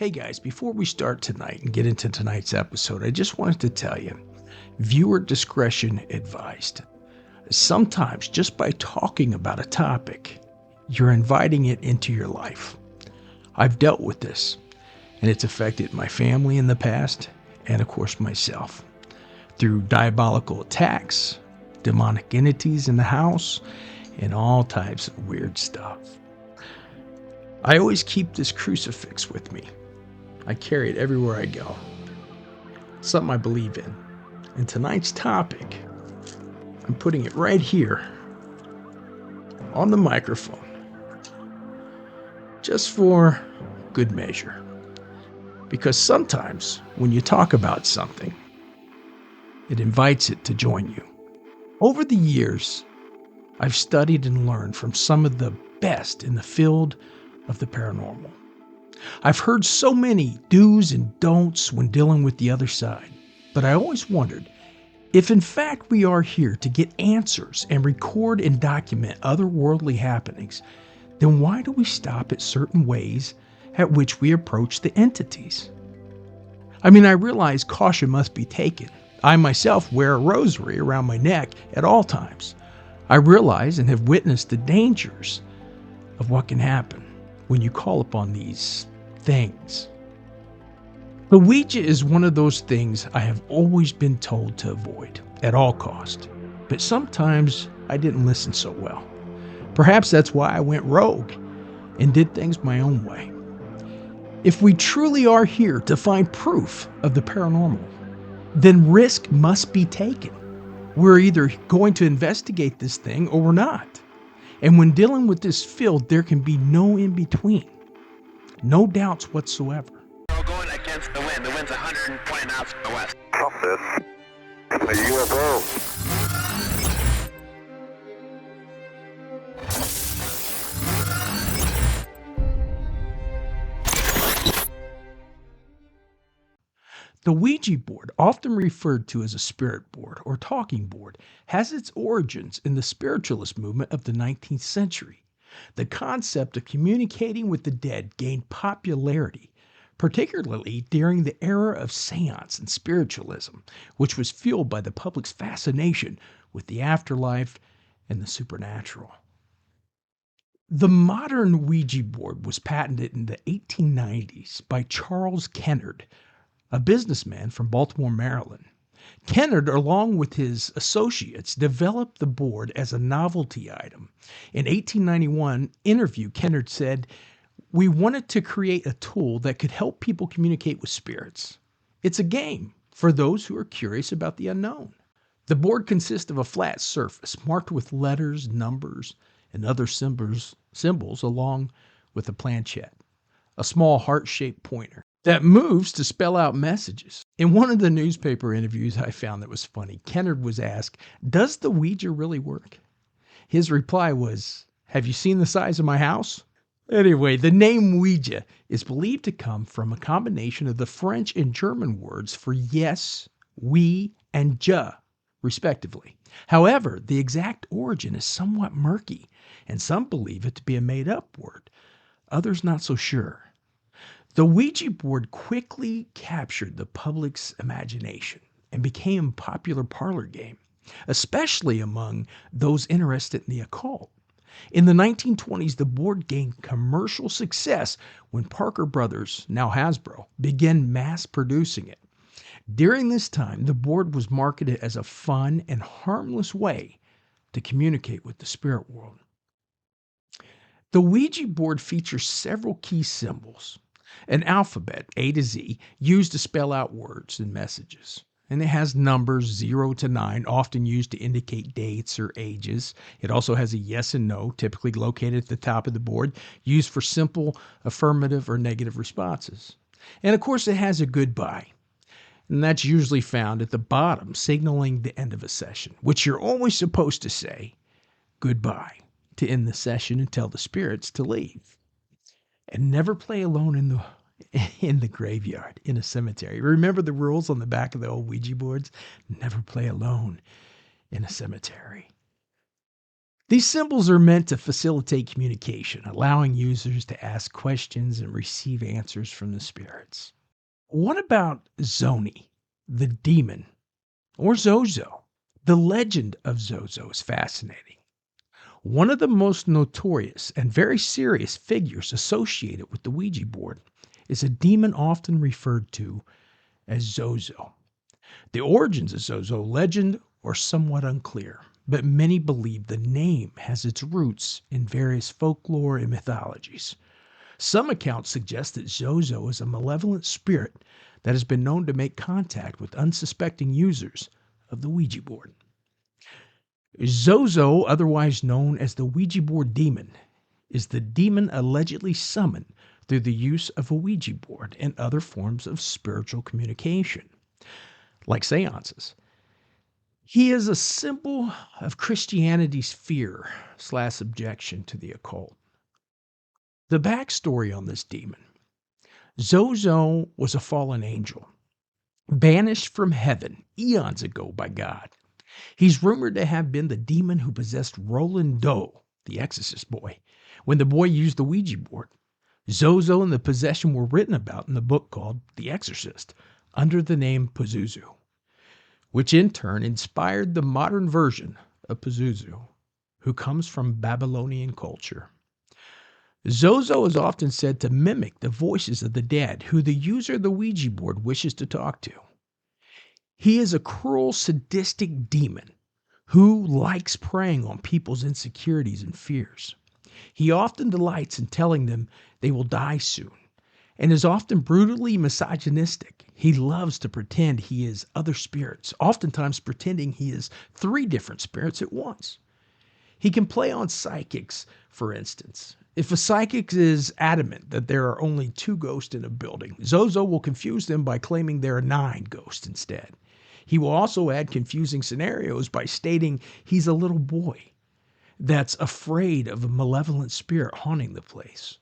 Hey guys, before we start tonight and get into tonight's episode, I just wanted to tell you, viewer discretion advised. Sometimes just by talking about a topic, you're inviting it into your life. I've dealt with this, and it's affected my family in the past, and of course myself, through diabolical attacks, demonic entities in the house, and all types of weird stuff. I always keep this crucifix with me. I carry it everywhere I go. Something I believe in. And tonight's topic, I'm putting it right here on the microphone, just for good measure. Because sometimes when you talk about something, it invites it to join you. Over the years, I've studied and learned from some of the best in the field of the paranormal. I've heard so many do's and don'ts when dealing with the other side, but I always wondered if in fact we are here to get answers and record and document otherworldly happenings, then why do we stop at certain ways at which we approach the entities? I realize caution must be taken. I myself wear a rosary around my neck at all times. I realize and have witnessed the dangers of what can happen when you call upon these things. The Ouija is one of those things I have always been told to avoid at all cost, but sometimes I didn't listen so well. Perhaps that's why I went rogue and did things my own way. If we truly are here to find proof of the paranormal, then risk must be taken. We're either going to investigate this thing or we're not. And when dealing with this field, there can be no in between. No doubts whatsoever. We're going against the wind. The wind's 120 knots from the west. Stop this. A UFO. The Ouija board, often referred to as a spirit board or talking board, has its origins in the spiritualist movement of the 19th century. The concept of communicating with the dead gained popularity, particularly during the era of seance and spiritualism, which was fueled by the public's fascination with the afterlife and the supernatural. The modern Ouija board was patented in the 1890s by Charles Kennard, a businessman from Baltimore, Maryland. Kennard, along with his associates, developed the board as a novelty item. In 1891 interview, Kennard said, "We wanted to create a tool that could help people communicate with spirits. It's a game for those who are curious about the unknown." The board consists of a flat surface marked with letters, numbers, and other symbols along with a planchette, a small heart-shaped pointer that moves to spell out messages. In one of the newspaper interviews I found that was funny, Kennard was asked, "Does the Ouija really work?" His reply was, "Have you seen the size of my house?" Anyway, the name Ouija is believed to come from a combination of the French and German words for yes, oui, and je, respectively. However, the exact origin is somewhat murky, and some believe it to be a made-up word, others not so sure. The Ouija board quickly captured the public's imagination and became a popular parlor game, especially among those interested in the occult. In the 1920s, the board gained commercial success when Parker Brothers, now Hasbro, began mass producing it. During this time, the board was marketed as a fun and harmless way to communicate with the spirit world. The Ouija board features several key symbols. An alphabet, A to Z, used to spell out words and messages. And it has numbers 0 to 9, often used to indicate dates or ages. It also has a yes and no, typically located at the top of the board, used for simple affirmative or negative responses. And of course, it has a goodbye. And that's usually found at the bottom, signaling the end of a session, which you're always supposed to say goodbye to end the session and tell the spirits to leave. And never play alone in the graveyard, in a cemetery. Remember the rules on the back of the old Ouija boards? Never play alone in a cemetery. These symbols are meant to facilitate communication, allowing users to ask questions and receive answers from the spirits. What about Zoni, the demon, or ZoZo? The legend of ZoZo is fascinating. One of the most notorious and very serious figures associated with the Ouija board is a demon often referred to as ZoZo. The origins of ZoZo legend are somewhat unclear, but many believe the name has its roots in various folklore and mythologies. Some accounts suggest that ZoZo is a malevolent spirit that has been known to make contact with unsuspecting users of the Ouija board. ZoZo, otherwise known as the Ouija board demon, is the demon allegedly summoned through the use of a Ouija board and other forms of spiritual communication, like seances. He is a symbol of Christianity's fear/objection to the occult. The backstory on this demon: ZoZo was a fallen angel, banished from heaven eons ago by God. He's rumored to have been the demon who possessed Roland Doe, the exorcist boy, when the boy used the Ouija board. ZoZo and the possession were written about in the book called The Exorcist, under the name Pazuzu, which in turn inspired the modern version of Pazuzu, who comes from Babylonian culture. ZoZo is often said to mimic the voices of the dead who the user of the Ouija board wishes to talk to. He is a cruel, sadistic demon who likes preying on people's insecurities and fears. He often delights in telling them they will die soon and is often brutally misogynistic. He loves to pretend he is other spirits, oftentimes pretending he is 3 different spirits at once. He can play on psychics, for instance. If a psychic is adamant that there are only 2 ghosts in a building, ZoZo will confuse them by claiming there are 9 ghosts instead. He will also add confusing scenarios by stating he's a little boy that's afraid of a malevolent spirit haunting the place.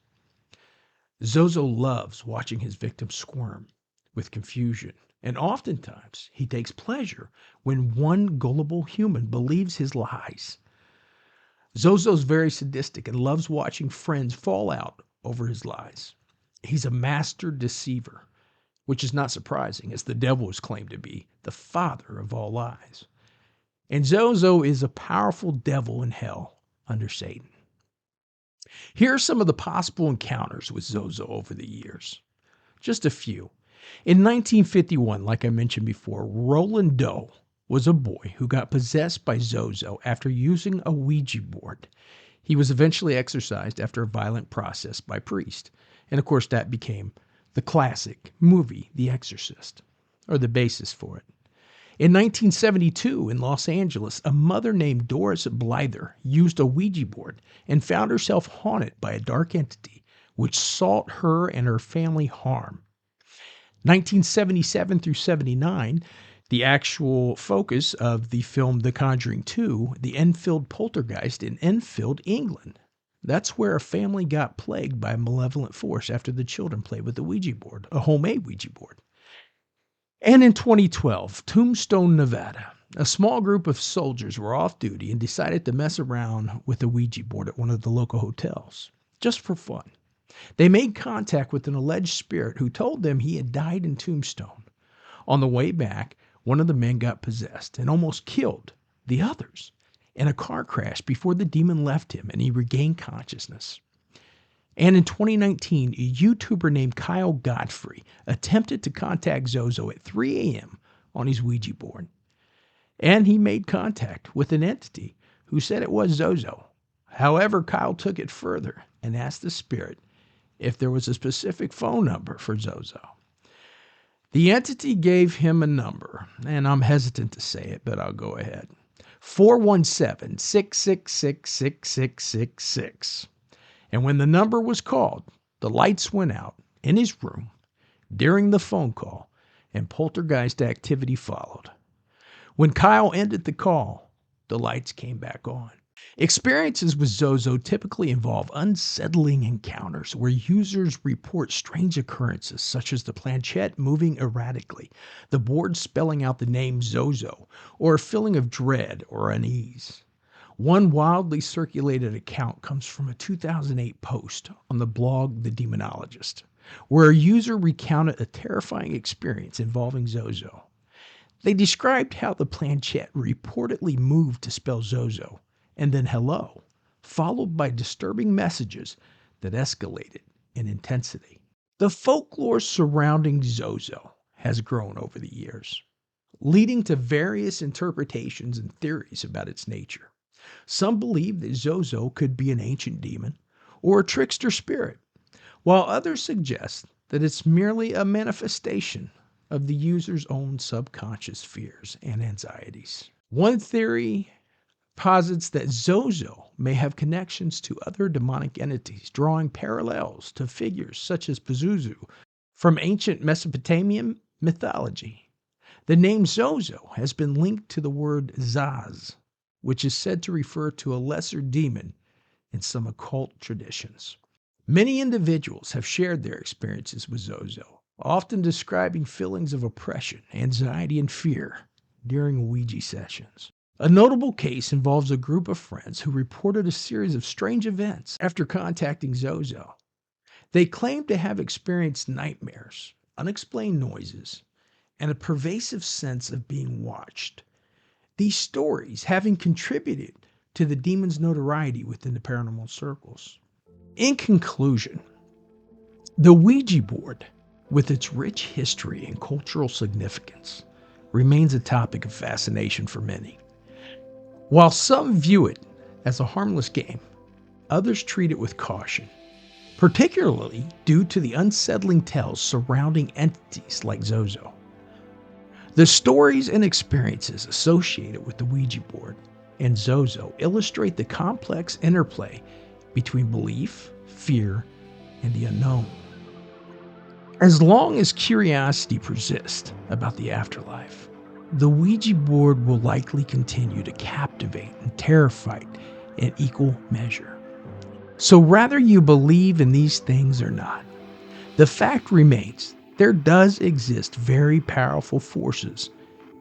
ZoZo loves watching his victims squirm with confusion, and oftentimes he takes pleasure when one gullible human believes his lies. ZoZo's very sadistic and loves watching friends fall out over his lies. He's a master deceiver, which is not surprising, as the devil is claimed to be the father of all lies. And ZoZo is a powerful devil in hell under Satan. Here are some of the possible encounters with ZoZo over the years. Just a few. In 1951, like I mentioned before, Roland Doe was a boy who got possessed by ZoZo after using a Ouija board. He was eventually exorcised after a violent process by priest. And of course, that became the classic movie, The Exorcist, or the basis for it. In 1972, in Los Angeles, a mother named Doris Blyther used a Ouija board and found herself haunted by a dark entity which sought her and her family harm. 1977 through 79, the actual focus of the film The Conjuring 2, the Enfield poltergeist in Enfield, England. That's where a family got plagued by a malevolent force after the children played with the Ouija board, a homemade Ouija board. And in 2012, Tombstone, Nevada, a small group of soldiers were off duty and decided to mess around with a Ouija board at one of the local hotels, just for fun. They made contact with an alleged spirit who told them he had died in Tombstone. On the way back, one of the men got possessed and almost killed the others in a car crash before the demon left him and he regained consciousness. And in 2019, a YouTuber named Kyle Godfrey attempted to contact ZoZo at 3 a.m. on his Ouija board. And he made contact with an entity who said it was ZoZo. However, Kyle took it further and asked the spirit if there was a specific phone number for ZoZo. The entity gave him a number, and I'm hesitant to say it, but I'll go ahead. 417-666-6666. And when the number was called, the lights went out in his room during the phone call, and poltergeist activity followed. When Kyle ended the call, the lights came back on. Experiences with ZoZo typically involve unsettling encounters where users report strange occurrences such as the planchette moving erratically, the board spelling out the name ZoZo, or a feeling of dread or unease. One wildly circulated account comes from a 2008 post on the blog The Demonologist, where a user recounted a terrifying experience involving ZoZo. They described how the planchette reportedly moved to spell ZoZo and then hello, followed by disturbing messages that escalated in intensity. The folklore surrounding ZoZo has grown over the years, leading to various interpretations and theories about its nature. Some believe that ZoZo could be an ancient demon or a trickster spirit, while others suggest that it's merely a manifestation of the user's own subconscious fears and anxieties. One theory posits that ZoZo may have connections to other demonic entities, drawing parallels to figures such as Pazuzu from ancient Mesopotamian mythology. The name ZoZo has been linked to the word Zaz, which is said to refer to a lesser demon in some occult traditions. Many individuals have shared their experiences with ZoZo, often describing feelings of oppression, anxiety, and fear during Ouija sessions. A notable case involves a group of friends who reported a series of strange events after contacting ZoZo. They claimed to have experienced nightmares, unexplained noises, and a pervasive sense of being watched. These stories having contributed to the demon's notoriety within the paranormal circles. In conclusion, the Ouija board, with its rich history and cultural significance, remains a topic of fascination for many. While some view it as a harmless game, others treat it with caution, particularly due to the unsettling tales surrounding entities like ZoZo. The stories and experiences associated with the Ouija board and ZoZo illustrate the complex interplay between belief, fear, and the unknown. As long as curiosity persists about the afterlife, the Ouija board will likely continue to captivate and terrify in equal measure. So whether you believe in these things or not, the fact remains there does exist very powerful forces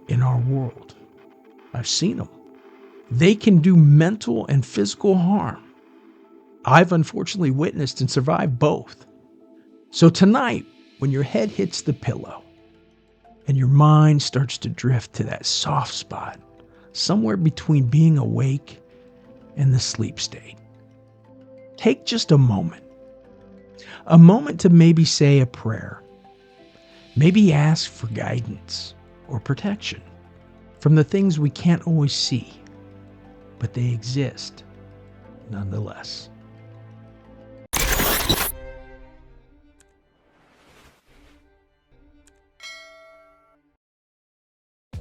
in our world. I've seen them. They can do mental and physical harm. I've unfortunately witnessed and survived both. So tonight, when your head hits the pillow and your mind starts to drift to that soft spot, somewhere between being awake and the sleep state, take just a moment to maybe say a prayer, maybe ask for guidance or protection from the things we can't always see, but they exist nonetheless.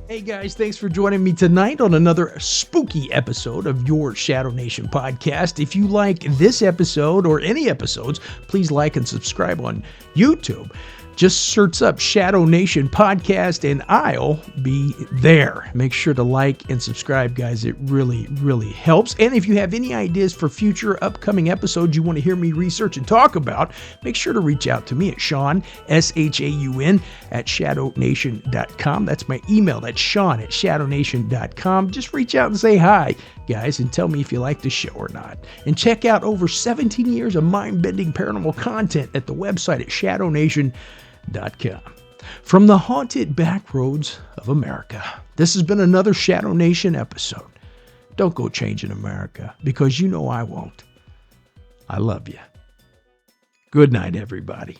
Hey guys, thanks for joining me tonight on another spooky episode of your Shadow Nation podcast. If you like this episode or any episodes, please like and subscribe on YouTube. Just search up Shadow Nation podcast and I'll be there. Make sure to like and subscribe, guys. It really, really helps. And if you have any ideas for future upcoming episodes you want to hear me research and talk about, make sure to reach out to me at Sean, SHAUN, at shadownation.com. That's my email. That's Sean at shadownation.com. Just reach out and say hi, guys, and tell me if you like the show or not. And check out over 17 years of mind-bending paranormal content at the website at shadownation.com. From the haunted back roads of America, this has been another Shadow Nation episode. Don't go changing America, because you know I won't. I love you. Good night, everybody.